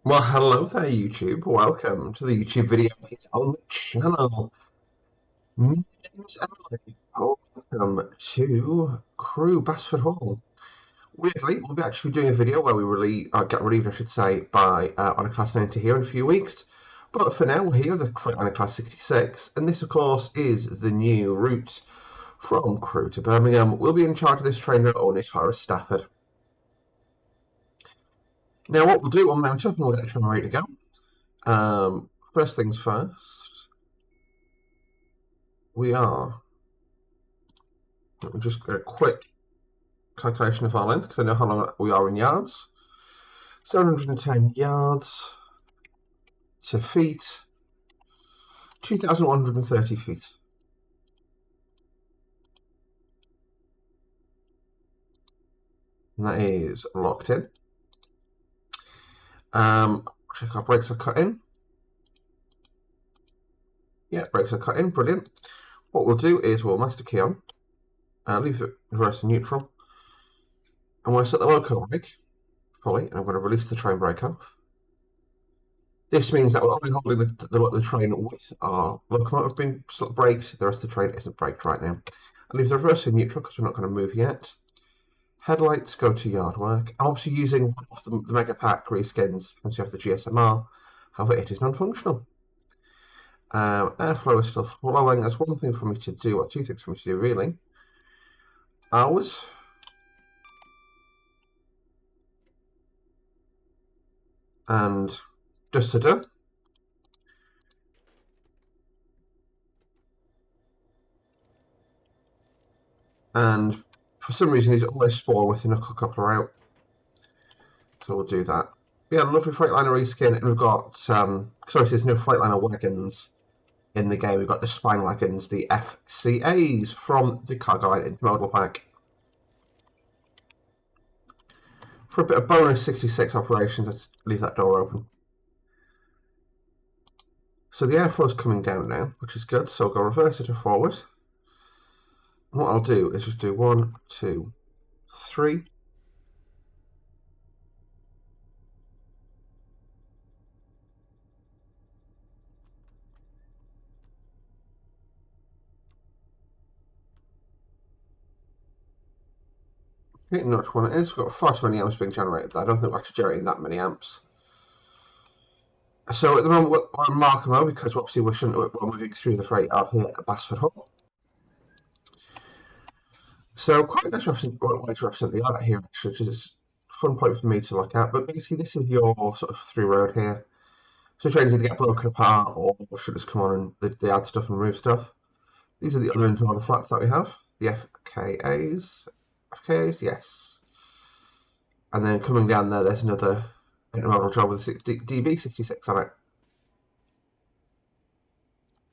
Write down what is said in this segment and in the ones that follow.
Well, hello there, YouTube. Welcome to the YouTube video on the channel. My name's Emily. Welcome to Crewe, Basford Hall. Weirdly, we'll be actually doing a video where we get relieved, I should say, by on a Class 90 here in a few weeks. But for now, we're here with on a Class 66, and this, of course, is the new route from Crewe to Birmingham. We'll be in charge of this train that only as far as Stafford. Now, what we'll do, we'll mount up and we'll get the train ready to go. First things first, we are. Let me just get a quick calculation of our length because I know how long we are in yards. 710 yards to feet, 2,130 feet. And that is locked in. Check our brakes are cut in. Yeah, brakes are cut in, brilliant. What we'll do is we'll master key on, leave it reverse and neutral, and we'll set the loco rig fully, and I'm going to release the train brake off. This means that we're only holding the train with our locomotive being braked, the rest of the train isn't braked right now. I'll leave the reverse in neutral because we're not going to move yet. Headlights go to yard work. I'm obviously using the Mega Pack reskins once you have the GSMR, however it is non-functional. Airflow is still flowing. There's one thing for me to do, or two things for me to do really. Hours. And just to do. And for some reason these always spawn with the knuckle coupler out. So we'll do that. Yeah, lovely Freightliner reskin, and we've got sorry, there's no Freightliner wagons in the game. We've got the spine wagons, the FCAs from the Cargo Line Intermodal Pack. For a bit of bonus 66 operations, let's leave that door open. So the airflow is coming down now, which is good. So I'll go reverse it to forward. And what I'll do is just do 1, 2, 3. Don't know which one it is. We've got far too many amps being generated there. I don't think we're actually generating that many amps. So at the moment we're on Markham because obviously we're moving through the freight out here at Basford Hall. So quite a nice way to represent the yard here actually, which is a fun point for me to look at. But basically this is your sort of through road here. So trains either get broken apart or should just come on and they add stuff and move stuff. These are the other intermodal flats that we have. The FKAs. FKAs, yes. And then coming down there, there's another intermodal job with DB66 on it.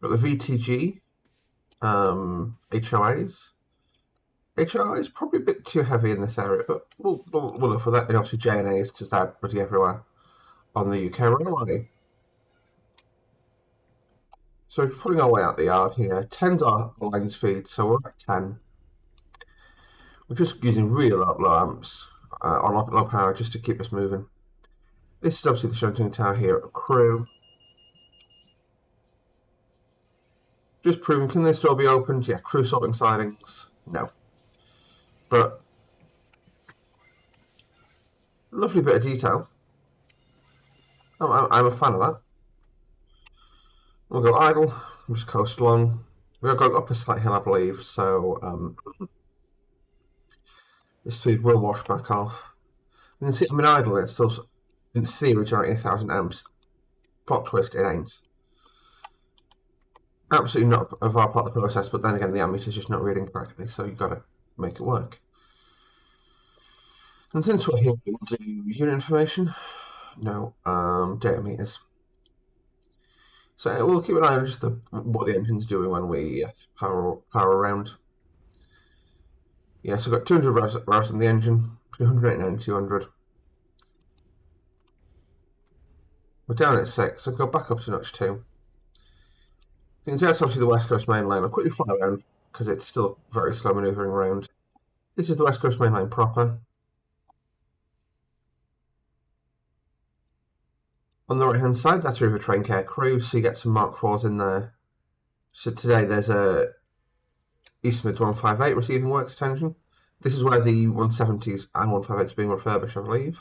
Got the VTG, HOAs. HOA is probably a bit too heavy in this area, but we'll look for that. And obviously JNAs, because they're pretty everywhere on the UK railway. So we're putting our way out the yard here. 10's our line speed, so we're at 10. We're just using really low amps on low power just to keep us moving. This is obviously the shunting tower here at Crewe. Just proving, can this door be opened? Yeah, Crewe sorting sidings. No. But lovely bit of detail. I'm a fan of that. We'll go idle, we'll just coast along. We're going up a slight hill, I believe, so the speed will wash back off. You can see I'm in idle, it's still, in theory, generating 1,000 amps. Plot twist, it ain't. Absolutely not a part of the process, but then again, the ammeter's just not reading correctly, so you've got to make it work. And since we're here, we'll do unit information. No, data meters. So we'll keep an eye on just what the engine's doing when we power around. Yeah, so we've got 200 revs in the engine, 189 and 200. We're down at 6, so go back up to notch 2. You can see that's obviously the West Coast main line. I'll quickly fly around because it's still very slow manoeuvring around. This is the West Coast main line proper. On the right hand side, that's River Train Care Crewe, so you get some Mark 4s in there. So today there's a East Mids 158 receiving works attention. This is where the 170s and 158s are being refurbished, I believe.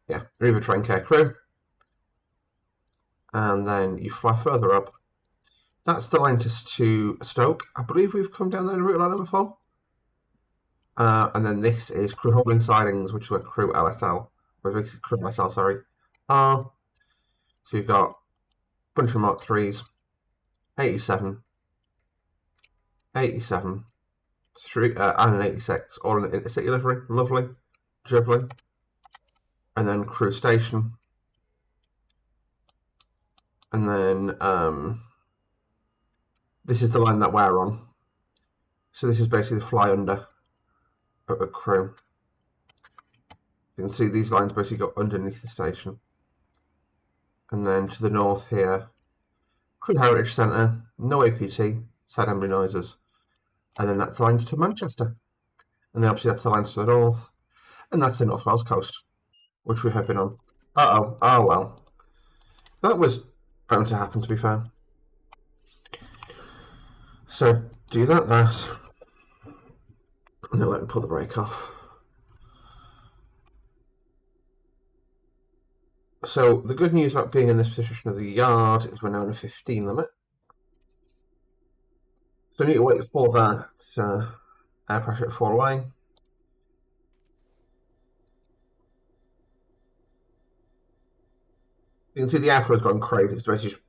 Yeah, River Train Care Crewe. And then you fly further up. That's the line to Stoke. I believe we've come down that route line before. And then this is Crewe Holding Sidings, which is where Crewe LSL, Crewe LSL, sorry. So you've got a bunch of Mark 3s, 87, 87, and an 86, all in intercity livery. Lovely, dribbling. And then Crewe Station. And then this is the line that we're on. So this is basically the fly under at Crewe. You can see these lines basically go underneath the station. And then to the north here, Crewe Heritage Centre, no APT, side Embley noises. And then that's the lines to Manchester. And then obviously that's the lines to the north. And that's the North Wales coast, which we have been on. Oh well. That was bound to happen, to be fair. So do that. And then let me pull the brake off. So the good news about being in this position of the yard is we're now in a 15 limit. So I need to wait for that air pressure to fall away. You can see the airflow has gone crazy. It's basically just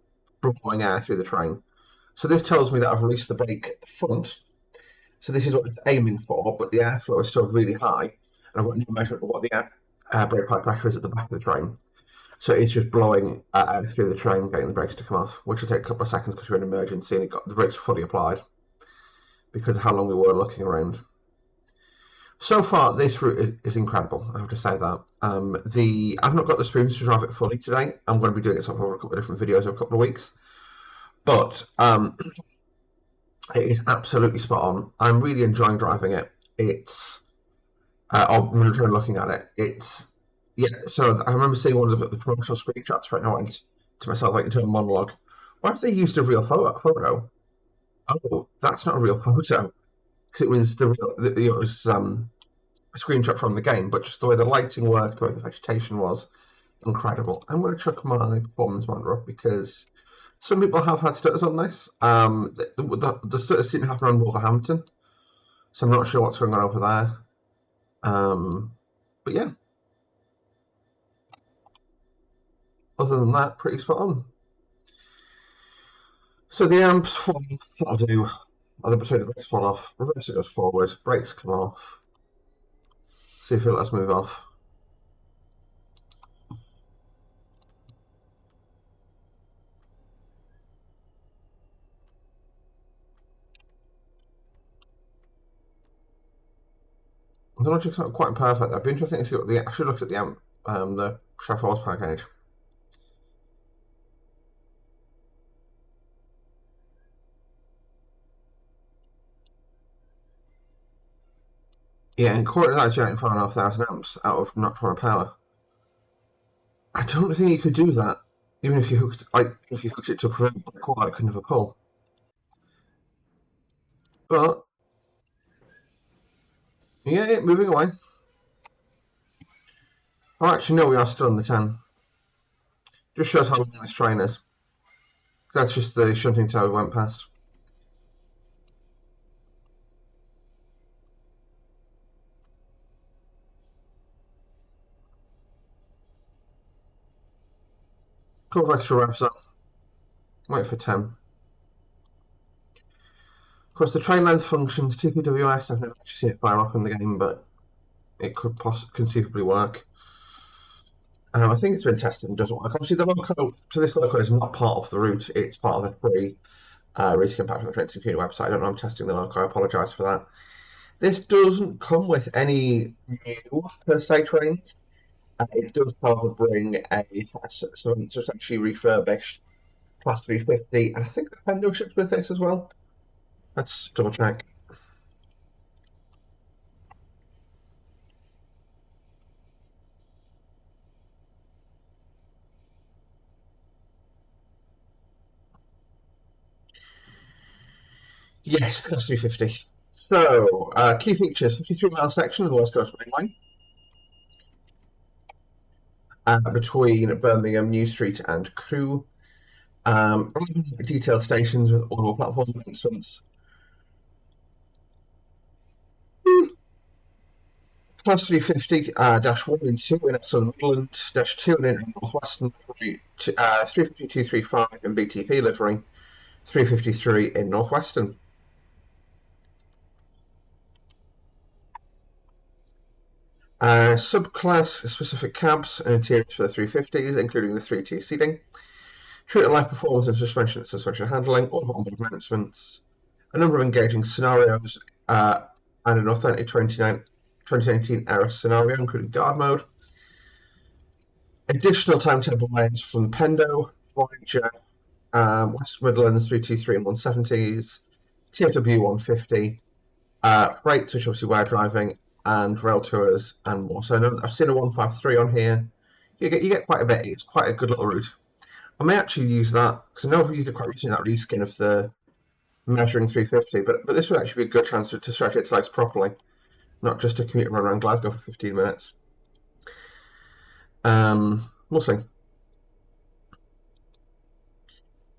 blowing air through the train. So this tells me that I've released the brake at the front. So this is what it's aiming for, but the airflow is still really high. And I've got no measurement of what the brake pipe pressure is at the back of the train. So it's just blowing air through the train, getting the brakes to come off, which will take a couple of seconds because we're in emergency and the brakes are fully applied because of how long we were looking around. So far, this route is incredible, I have to say that. I've not got the spoons to drive it fully today. I'm going to be doing it over a couple of different videos in a couple of weeks. But it is absolutely spot on. I'm really enjoying driving it. I'm looking at it. So I remember seeing one of the promotional screenshots right now. I went to myself, like, into a monologue. Why have they used a real photo? Oh, that's not a real photo. Because it was a screenshot from the game, but just the way the lighting worked, the way the vegetation was, incredible. I'm going to chuck my performance monitor up because some people have had stutters on this. The stutters seem to happen on Wolverhampton, so I'm not sure what's going on over there. But yeah, other than that, pretty spot on. So the amps fall off, that'll do. The brakes fall off, reverser goes forward, brakes come off. See if it'll let us move off. The logic's not quite perfect. That'd be interesting to see what I should look at the amp, the shaft horsepower gauge. Yeah, and according to that, it's generating 5,500 amps out of not trying to power. I don't think you could do that, even if you hooked it to a prevent quad, it couldn't have a pull. But yeah, moving away. Oh, actually, no, we are still on the 10. Just shows how long this train is. That's just the shunting tower we went past. Couple of extra revs up. Wait for 10. Of course, the train length functions, TPWS, I've never actually seen it fire up in the game, but it could conceivably work. I think it's been tested and doesn't work. Obviously, this loco is not part of the route. It's part of a free Racing Impact on the Train Community website. I don't know, I'm testing the loco. I apologise for that. This doesn't come with any new per se trains. It does, however, bring so it's actually refurbished Class 350, and I think the Pendo ships with this as well. Let's double check. Yes, that's 350. So, key features: 53-mile section of the West Coast Main Line between Birmingham, New Street, and Crewe. 11 detailed stations with audible platform announcements. Class 350 -1 and 2 in Excellent Midland, -2 in Northwestern livery, 35235 in BTP livery, 353 in Northwestern. Subclass specific cabs and interiors for the 350s, including the 3-2 seating. True to life performance and suspension handling, all onboard announcements, a number of engaging scenarios, and an authentic 2019 era scenario, including guard mode. Additional timetable lanes from Pendo, Voyager, West Midlands 323 and 170s, TFW 150, freight, which obviously we're driving, and rail tours and more. So I've seen a 153 on here. You get quite a bit. It's quite a good little route. I may actually use that because I know I've used it quite recently, that reskin of the measuring 350, but this would actually be a good chance to stretch its legs properly, not just to commute and run around Glasgow for 15 minutes. We'll see.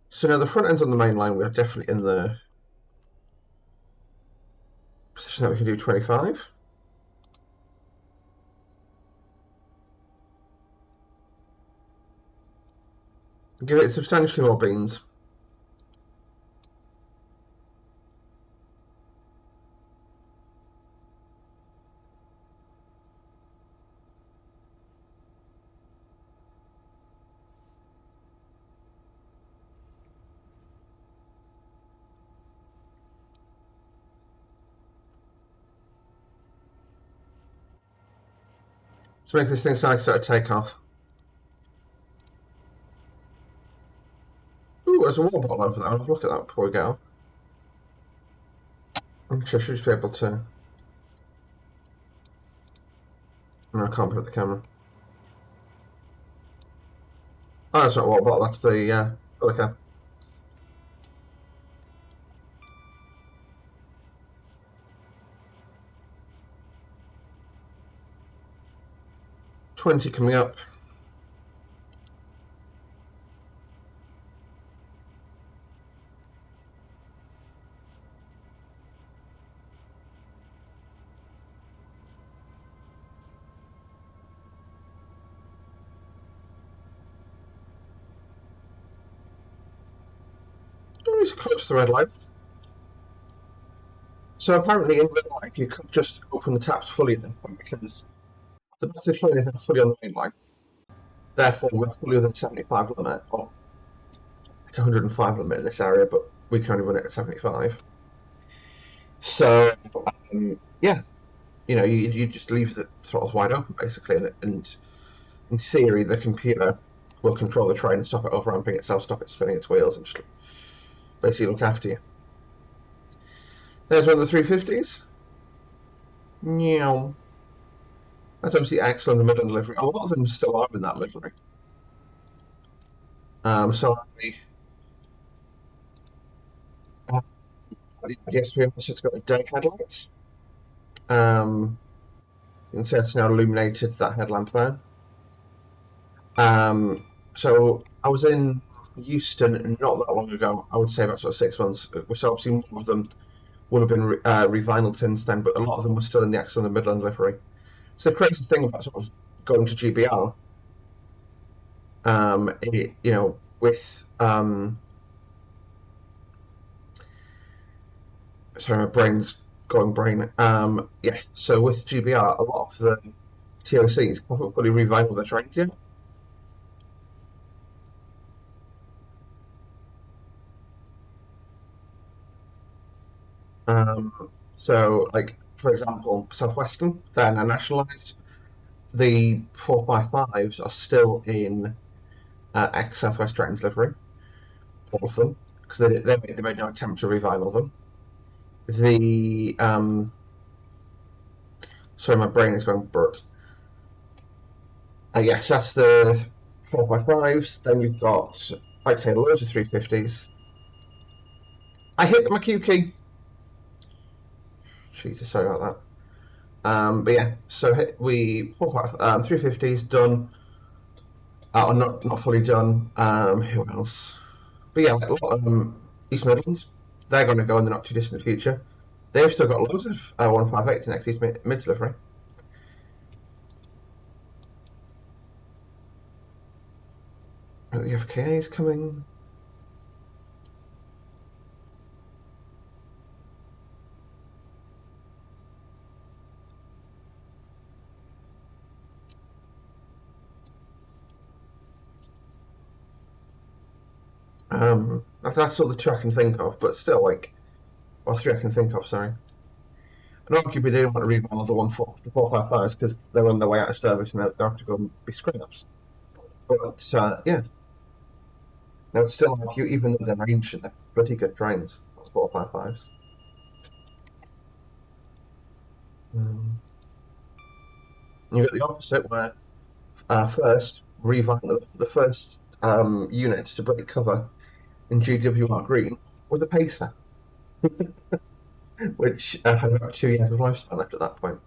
So now the front ends on the main line, we are definitely in the position that we can do 25. Give it substantially more beans. To make this thing sound like sort of takeoff. Ooh, there's a wall bottle over there. I'll look at that before we go. I'm sure I should just be able to. No, I can't put the camera. Oh, that's not a water bottle, that's the other cap. $20 coming up. Oh, it's close to the red light. So apparently in real life you could just open the taps fully at this point because the back of the train is now fully on the main line. Therefore, we're fully within 75 limit. Or it's 105 limit in this area, but we can only run it at 75. So, yeah, you just leave the throttles wide open basically, and in theory, the computer will control the train and stop it overramping itself, stop it spinning its wheels, and just basically look after you. There's one of the 350s. Meow. That's obviously excellent in the Midland livery. A lot of them still are in that livery. So yes, we also got a day headlights. You can see it's now illuminated, that headlamp there. So I was in Euston not that long ago. I would say about sort of 6 months. So obviously more of them would have been revinyled since then, but a lot of them were still in the Excellent and Midland livery. So the crazy thing about sort of going to GBR, with sorry, my brain's going brain. Yeah, so with GBR, a lot of the TOCs haven't fully revinyled their trains yet. So, like, for example, Southwestern, they're now nationalised. The 455s are still in ex-Southwest Trains livery, all of them, because they made no attempt to revinyl them. The sorry, my brain is going burnt. Yes, that's the 455s. Then you've got, like I say, loads of 350s. I hit my Q key. Jesus, sorry about that. But yeah, so we 350s done, or not fully done. Who else? But yeah, like a lot of East Midlands, they're going to go in the not too distant future. They've still got loads of 158 to next East Mid delivery. The FKA is coming. That's sort of the two I can think of, but still, like, or three I can think of, sorry. And arguably they didn't want to rebuild the 455s because they're on their way out of service and they'll have to go and be screen ups. But yeah, no, it's still like you, even though they're ancient, they're pretty good trains, 455s. Um, you get the opposite where first revamp the first units to break cover in GWR Green with a pacer, which had about 2 years of lifespan left at that point.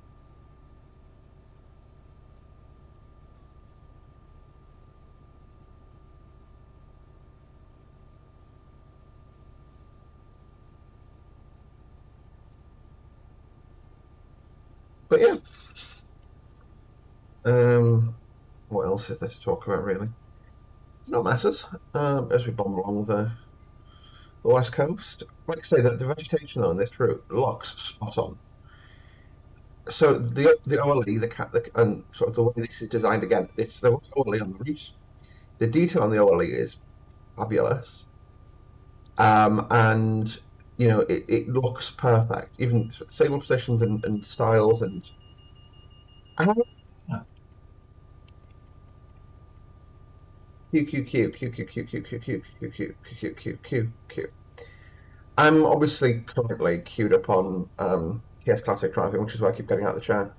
But yeah, what else is there to talk about really? Not masses. As we bomb along the west coast, like I say, the vegetation on this route looks spot on. So the OLE, and sort of the way this is designed again, it's the OLE on the route. The detail on the OLE is fabulous, and it looks perfect. Even signal positions and styles and Q Q Q Q Q Q Q Q Q Q Q Q Q Q Q. I'm obviously currently queued up on TS Classic driving, which is why I keep getting out of the chair.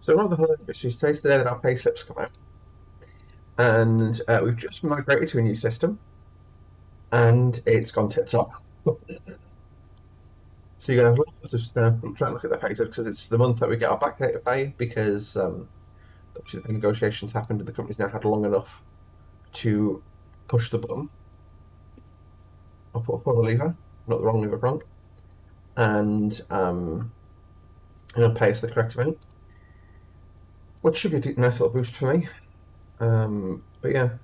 So rather hilarious. It's today that our pay slips come out, and we've just migrated to a new system, and it's gone tits up. So you're going to have lots of staff trying to look at their pay because it's the month that we get our backdated pay because obviously the negotiations happened and the company's now had long enough to push the button or pull the lever, not the wrong lever, wrong, and pay us the correct amount, which should be a nice little boost for me. But yeah,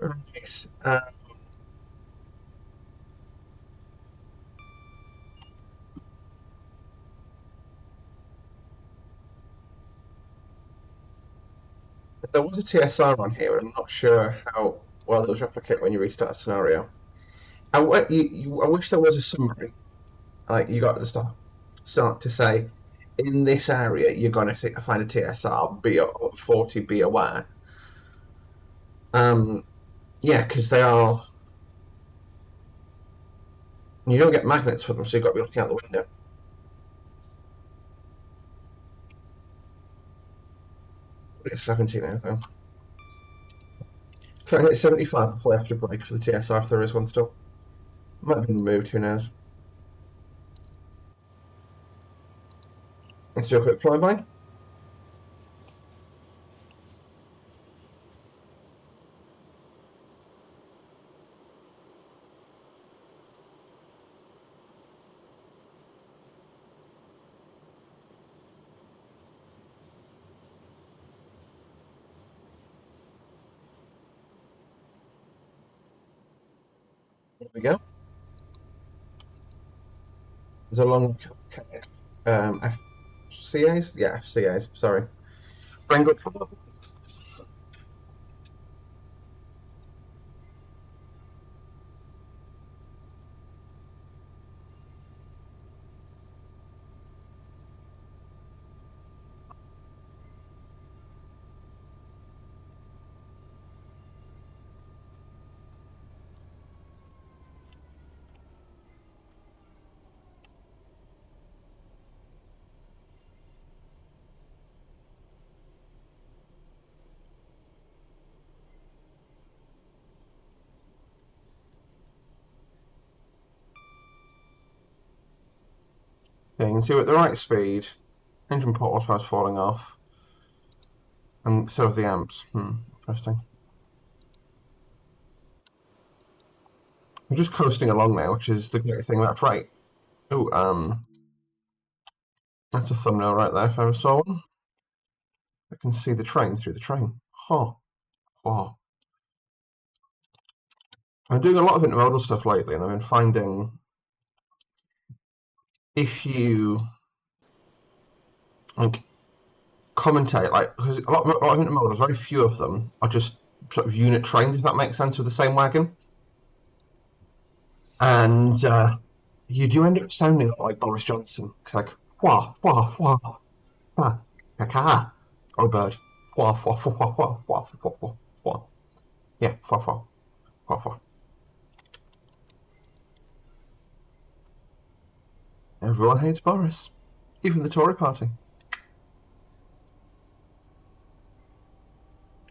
Right. There was a TSR on here, and I'm not sure how well those replicate when you restart a scenario. I wish there was a summary, like you got at the start to say, in this area you're going to find a TSR, be 40, be aware. Yeah, because they are. You don't get magnets for them, so you've got to be looking out the window. It's 17 now, though. Can I hit 75 before I have to break for the TSR if there is one still? Might have been removed, who knows? Let's do a quick flyby. There we go. There's a long FCAs? Yeah, FCAs, sorry. Bring good cover. Yeah, you can see we're at the right speed. Engine port horsepower's falling off. And so have the amps. Interesting. We're just coasting along now, which is the great thing about freight. Oh, that's a thumbnail right there if I ever saw one. I can see the train through the train. Huh. Wow. I'm doing a lot of intermodal stuff lately, and I've been finding if you like commentate, like because a lot of intermodals, very few of them are just sort of unit trains, if that makes sense, with the same wagon, and you do end up sounding like Boris Johnson, like wah wah wah wah caca or a bird, wah wah wah wah wah wah wah wah wah, yeah wah wah wah wah. Everyone hates Boris, even the Tory party.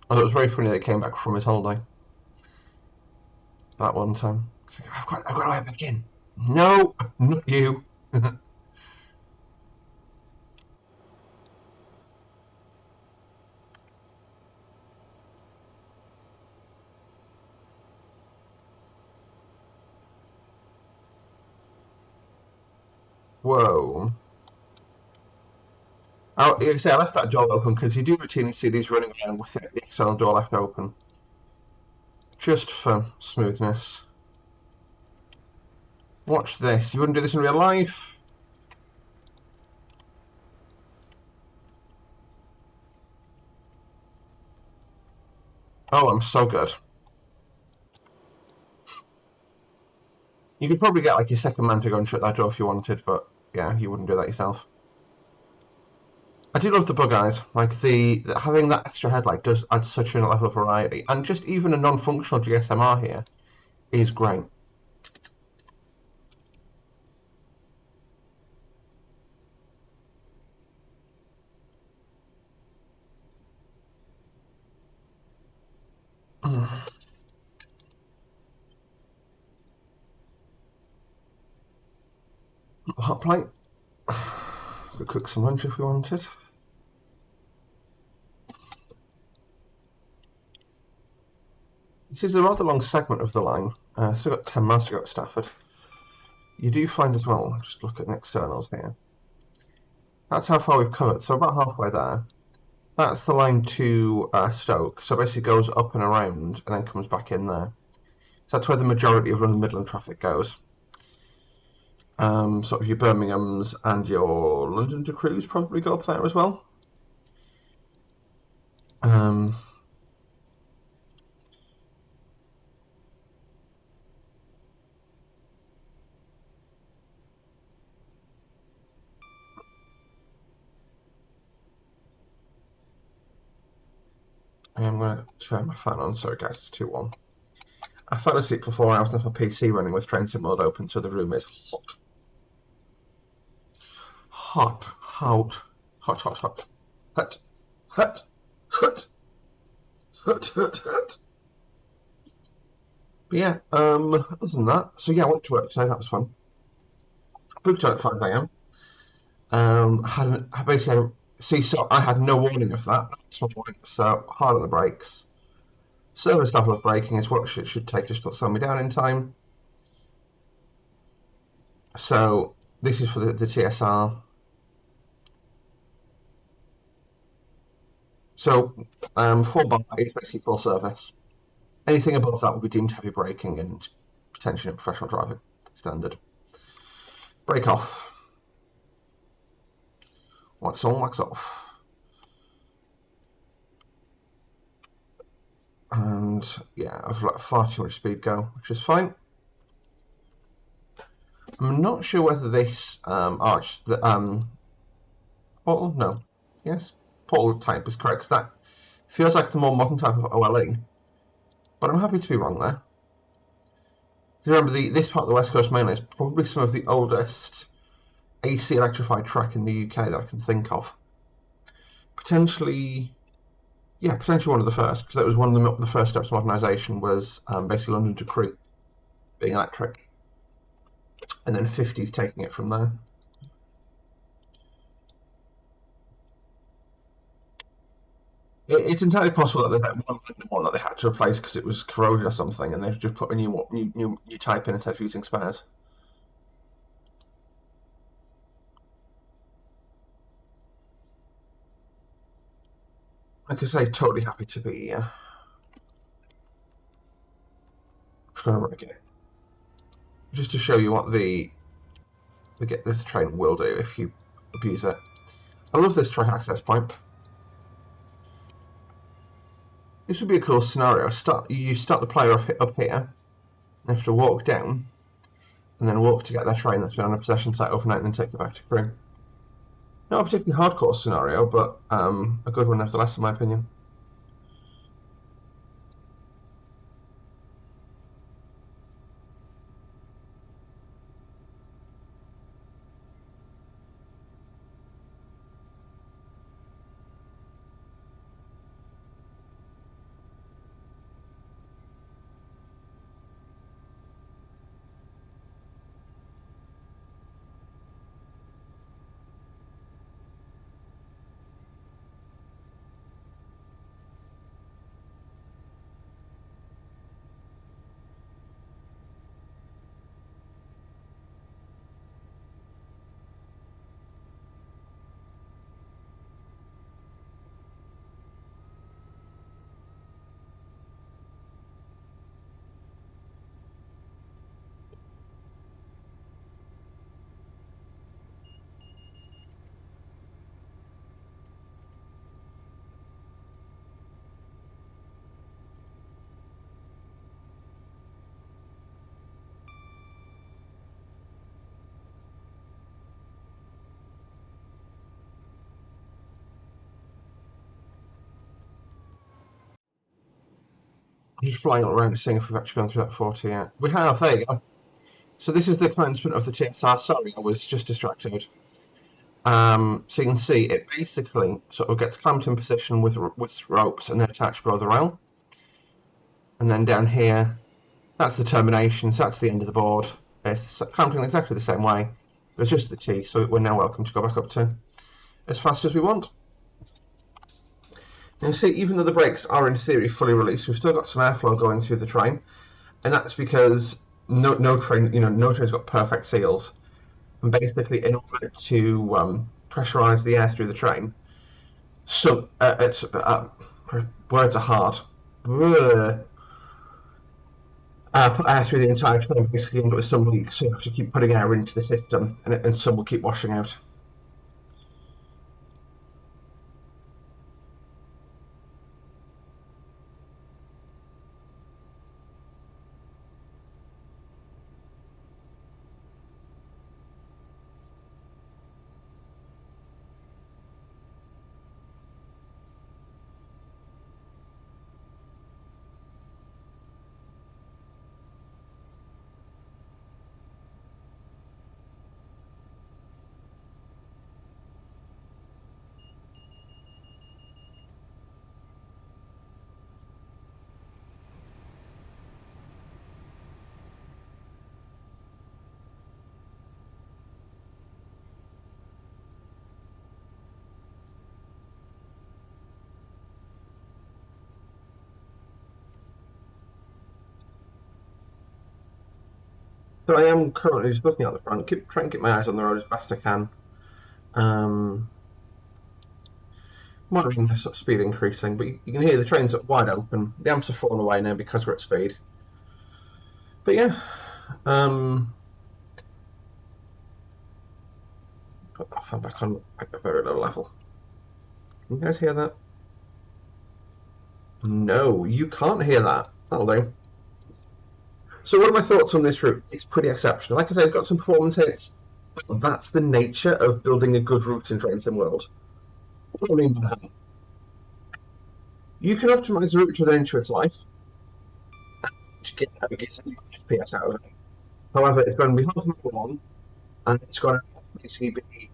Although it was very funny that he came back from his holiday that one time. Like, I've got to have again. No, not you. Whoa. Oh, yeah, see, I left that door open because you do routinely see these running around with the external door left open. Just for smoothness. Watch this. You wouldn't do this in real life. Oh, I'm so good. You could probably get like your second man to go and shut that door if you wanted, but yeah, you wouldn't do that yourself. I do love the bug eyes. Like the having that extra headlight does add such a level of variety, and just even a non-functional GSMR here is great. Hot plate. Could cook some lunch if we wanted. This is a rather long segment of the line. Still got 10 miles to go at Stafford. You do find as well, just look at the externals here. That's how far we've covered, so about halfway there. That's the line to Stoke. So basically goes up and around and then comes back in there. So that's where the majority of London Midland traffic goes. Sort of your Birminghams and your London to Crewe probably go up there as well. I'm going to turn my fan on. Sorry guys, it's 2-1. I fell asleep for 4 hours and my PC running with train sim mode open, so the room is hot. Hot, hot, hot, hot, hot, hot, hot, hot, hot, hot, hot. But yeah, other than that, so yeah, I went to work today, that was fun. Booked out at 5 a.m. I basically so I had no warning of that. So hard on the brakes. Service level of braking is what it should take just to slow me down in time. So this is for the TSR. So 4 bar is basically full service. Anything above that will be deemed heavy braking and potentially professional driving standard. Brake off. Wax on, wax off. And yeah, I've let far too much speed go, which is fine. I'm not sure whether this portal type is correct, because that feels like the more modern type of OLE. But I'm happy to be wrong there. Remember, this part of the West Coast Main Line is probably some of the oldest AC electrified track in the UK that I can think of. Potentially one of the first, because that was one of the first steps of modernisation was basically London to Crewe being electric, and then 50s taking it from there. It's entirely possible that they had one that they had to replace because it was corroded or something, and they've just put a new type in instead of using spares. Like I say, totally happy to be trying to get it. Just to show you what this train will do if you abuse it. I love this track access point. This would be a cool scenario. You start the player up here, and have to walk down, and then walk to get their train that's been on a possession site overnight, and then take it back to Crewe. Not a particularly hardcore scenario, but a good one nevertheless, in my opinion. Just flying around seeing if we've actually gone through that 40 yet. We have, there you go. So this is the commencement of the TSR. Sorry, I was just distracted. So you can see it basically sort of gets clamped in position with ropes and then attached below the rail. And then down here, that's the termination, so that's the end of the board. It's clamped in exactly the same way. It's just the T, so we're now welcome to go back up to as fast as we want. Now see, even though the brakes are in theory fully released, we've still got some airflow going through the train, and that's because no train's got perfect seals. And basically, in order to pressurize the air through the train, So it's words are hard. Put air through the entire train, basically, and with some leaks, so you have to keep putting air into the system, and some will keep washing out. So I am currently just looking out the front, trying to keep my eyes on the road as best I can. Um, Monitoring the sort of speed increasing, but you can hear the trains are wide open. The amps are falling away now because we're at speed. But yeah, I'm back on like a very low level. Can you guys hear that? No, you can't hear that. That'll do. So what are my thoughts on this route? It's pretty exceptional. Like I said, it's got some performance hits. But that's the nature of building a good route in Train Sim World. What do I mean by that? You can optimize the route to within its life to get some FPS out of it. However, it's going to be half a mile long, and it's going to basically be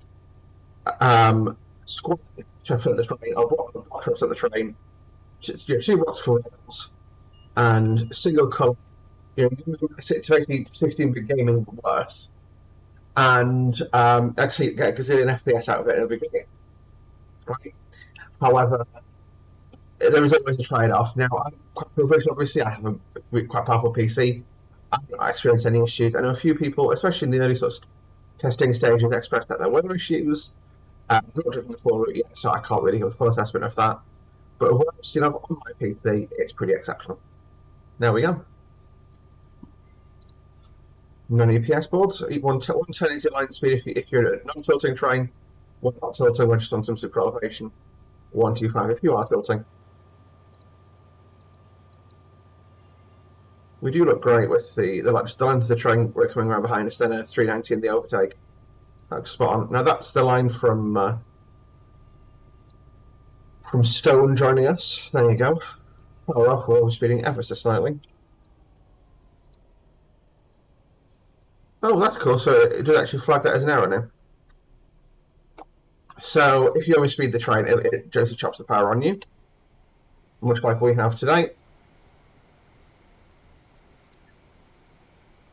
squatting to fill the train, or block trips at the train, two blocks for rails, and single colour. To basically 16-bit gaming worse, and actually get a gazillion FPS out of it. It'll be great. Right? However, there is always a trade-off. Now, I'm quite privileged. Obviously, I have a quite powerful PC. I've not experienced any issues. I know a few people, especially in the early sort of testing stages, expressed that there were issues. I've not driven the full route yet, so I can't really give a full assessment of that. But what I've seen on my PC, it's pretty exceptional. There we go. None of your PS boards. 110 is your line speed if you're a non-tilting train. One not tilting, we're just on some super elevation. 125 if you are tilting. We do look great with the length of the train we're coming around behind us, then a 390 in the overtake. That's spot on. Now that's the line from Stone joining us. There you go. Oh well, we're speeding ever so slightly. Oh, that's cool. So it does actually flag that as an error now. So if you overspeed the train, it just chops the power on you, much like we have today.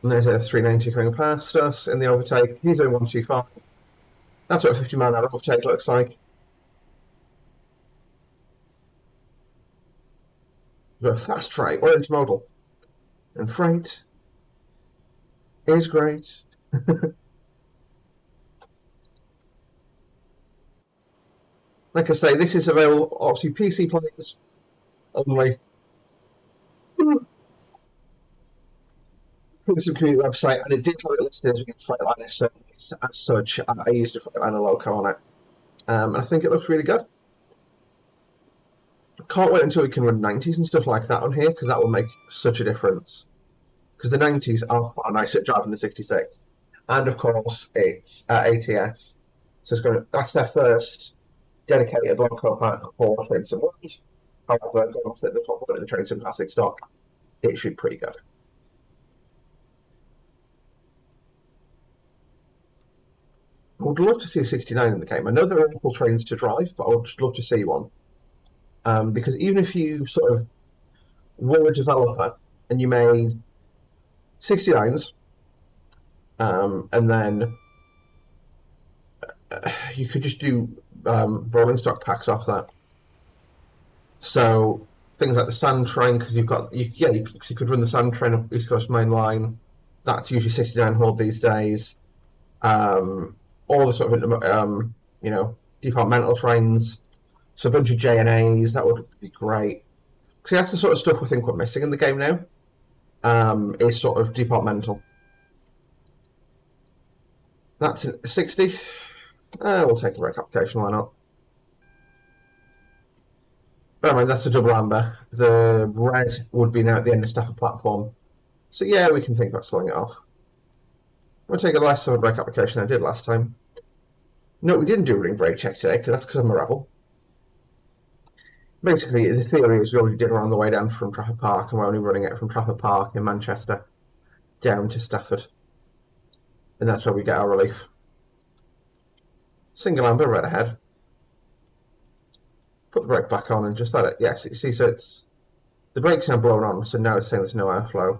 And there's a 390 coming past us in the overtake. He's doing 125. That's what a 50-mile-an-hour overtake looks like. We've got a fast freight. We're intermodal. And freight is great. Like I say, this is available, obviously, PC players only. Some community website, and it did have it listed as a Freightliner service. As such, I used a Freightliner logo on it, and I think it looks really good. Can't wait until we can run 90s and stuff like that on here, because that will make such a difference. Because the 90s are far nicer driving the 66, and of course it's ATS, so that's their first dedicated loco pack for Train Sim World. However, going off the top one of the Train Sim Classic stock, it should be pretty good. I would love to see a 69 in the game. I know there are awful trains to drive, but I would just love to see one. Because even if you sort of were a developer and you made 69s, and then you could just do rolling stock packs off that. So things like the sand train, because you could run the sand train up East Coast Main Line. That's usually 69 hauled these days. All the sort of departmental trains, So a bunch of J and A's, that would be great. See, that's the sort of stuff we think we're missing in the game now. Is sort of departmental. That's 60. We'll take a break application, why not? But I mean, that's a double amber. The red would be now at the end of Stafford platform. So yeah, we can think about slowing it off. We'll take a less of a break application than I did last time. No, we didn't do a ring break check today, because that's because I'm a rebel. Basically, the theory is we already did it on the way down from Trafford Park, and we're only running it from Trafford Park in Manchester down to Stafford. And that's where we get our relief. Single amber, red ahead. Put the brake back on and just let it. Yes, you see, so it's the brake's now blown on, so now it's saying there's no airflow.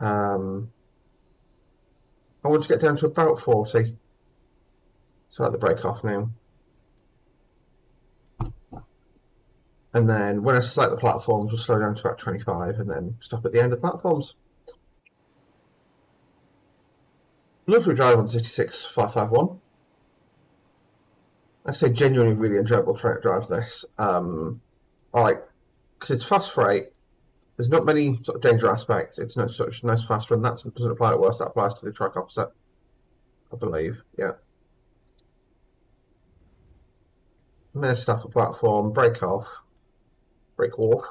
I want to get down to about 40. So let the brake off now. And then when I select the platforms, we'll slow down to about 25 and then stop at the end of the platforms. Lovely drive on 66551. Like I say, genuinely really enjoyable trying to drive this. I like, because it's fast freight. There's not many sort of danger aspects. It's not such a nice fast run. That doesn't apply to us. That applies to the track opposite, I believe. Yeah. And there's Stafford platform. Brake off. Brake off.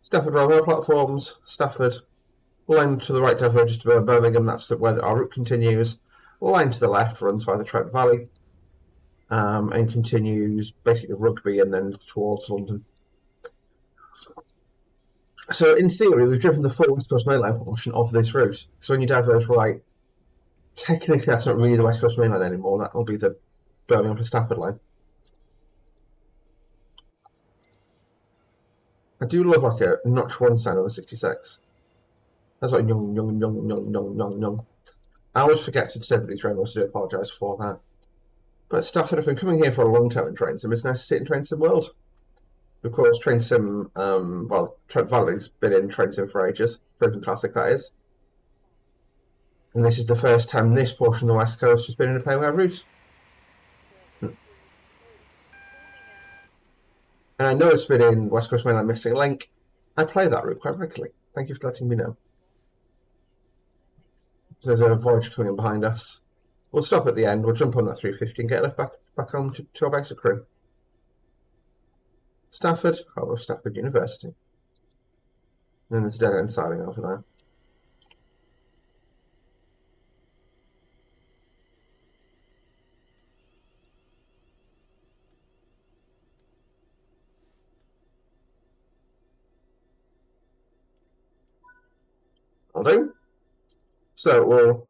Stafford railway platforms. Stafford. Line to the right diverges to Birmingham. That's where our route continues. Line to the left runs via the Trent Valley. And continues basically Rugby and then towards London. So in theory, we've driven the full West Coast Main Line portion of this route. So when you diverge right, technically that's not really the West Coast Main Line anymore. That will be the Birmingham to Stafford line. I do love like a notch one sign over 66. That's like young. I always forget to say that these rainbows, so I do apologise for that. But Stafford, I've been coming here for a long time in Train Sim. It's nice to sit in Train Sim World. Of course, Train Sim, well, Trent Valley's been in Train Sim for ages. Frozen Classic, that is. And this is the first time this portion of the West Coast has been in a pay route. And I know it's been in West Coast Main Line Missing Link. I play that route quite regularly. Thank you for letting me know. So there's a voyage coming in behind us. We'll stop at the end, we'll jump on that 350 and get left back home to our base of Crewe. Stafford, home of Stafford University. And then there's a dead end siding over there. I'll do. So we'll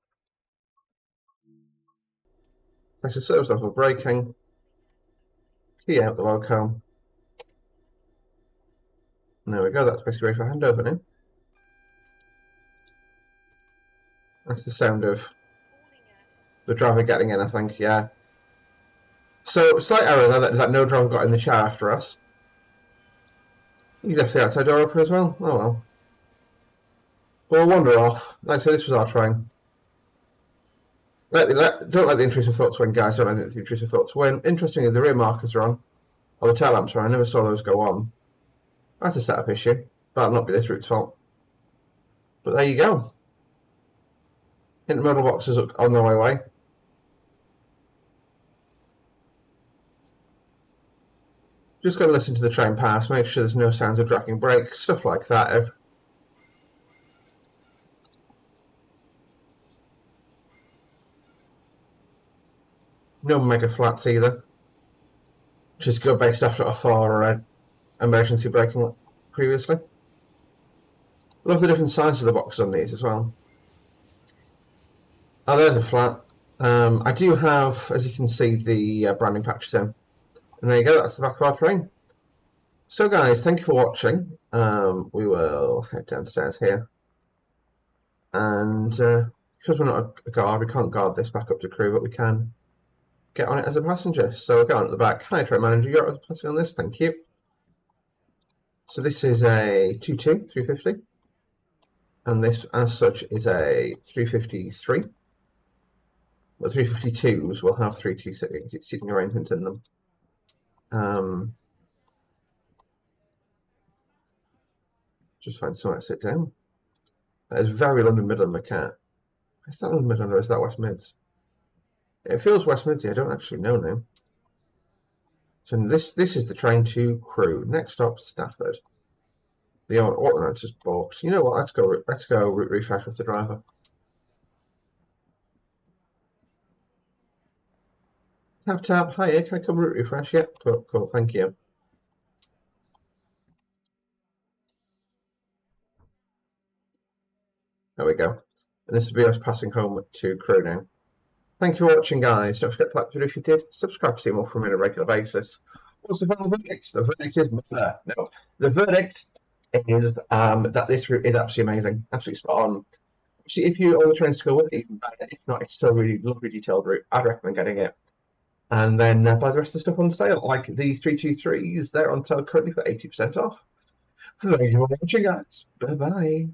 actually serve ourselves with braking. Key out the loco. There we go, that's basically ready for handover now. That's the sound of the driver getting in, I think, yeah. So, slight error there that no driver got in the car after us. He's left the outside door open as well. Oh well. We'll wander off. Like I say, this was our train. Don't let the intrusive thoughts win, guys. Don't let the intrusive thoughts win. Interestingly, the rear markers are on. Or the tail lamps are on. I never saw those go on. That's a setup issue. That'll not be this route's fault. But there you go. Intermodal boxes on their way. Just got to listen to the train pass, make sure there's no sounds of dragging brakes, stuff like that. No mega flats either. Just go based after a for emergency braking previously. Love the different sizes of the boxes on these as well. Oh, there's a flat. I do have, as you can see, the branding patches in. And there you go, that's the back of our train. So guys, thank you for watching. We will head downstairs here. And because we're not a guard, we can't guard this back up to Crewe, but we can get on it as a passenger. So we'll go on at the back. Hi, train manager, you're passing on this, thank you. So this is a 2.2, 350. And this, as such, is a 353. But 352s will have 3-2 seating arrangements in them. Just find somewhere to sit down. That is very London Midland Macat. Is that London Midland or is that West Mids? It feels West Mids. I don't actually know now. So this is the train to Crewe. Next stop, Stafford. The ordnance is box. You know what? Let's go route refresh with the driver. Tap. Hiya, can I come route refresh? Yep, cool. Thank you. There we go. And this will be us passing home to Crewe now. Thank you for watching, guys. Don't forget to like the video if you did. Subscribe to see more from me on a regular basis. What's the final verdict? The verdict is murder. No, the verdict is that this route is absolutely amazing, absolutely spot on. See, if you own the trains to go with, even better. If not, it's still a really lovely detailed route. I'd recommend getting it. And then buy the rest of the stuff on sale, like the 323s. They're on sale currently for 80% off. Thank you for watching, guys. Bye bye.